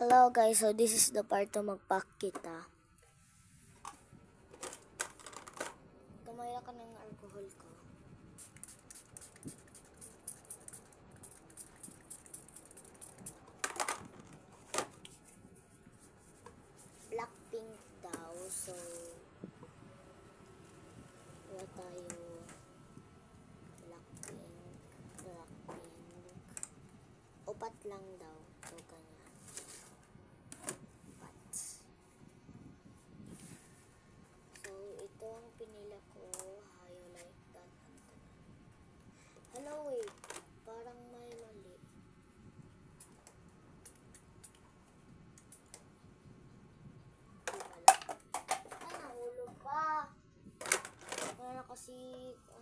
Hello guys, so this is the part to mag-pack kita. Gamaya ka ng alcohol ko. Blackpink daw, so wala tayo. Blackpink. Upat lang daw. So ganyan. Ito ang pinila ko. How you like that? Hello, wait. Parang may mali. Ay, nahulog pa. Para kasi ito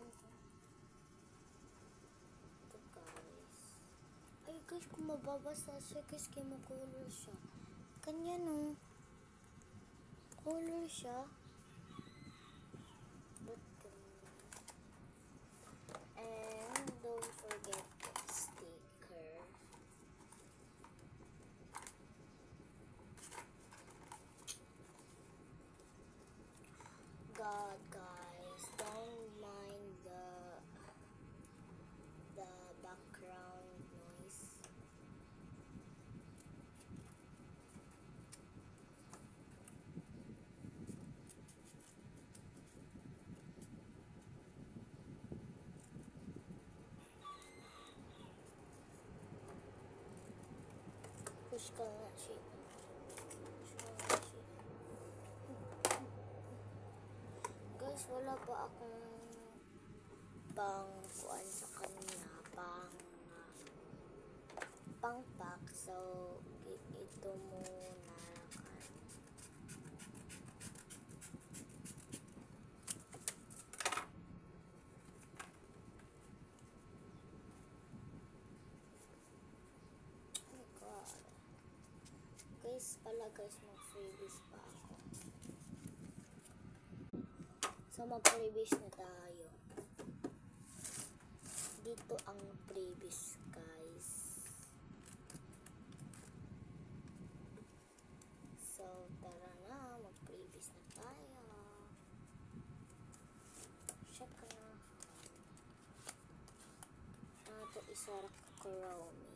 guys. Ay guys, kung mababasa siya guys, kaya makulor siya. Kanya no. Color siya. And don't forget the sticker. God, guys, don't mind the background noise. Push ka nga siya. Guys, wala pa akong pang-kuan sa kanya. Pang-pack. So, ito muna. Guys, mag-freebies pa ako. So, mag-freebies na tayo. Dito ang freebies, guys. So, tara na. Mag-freebies na tayo. Check na. Ito, isarak ko Chrome.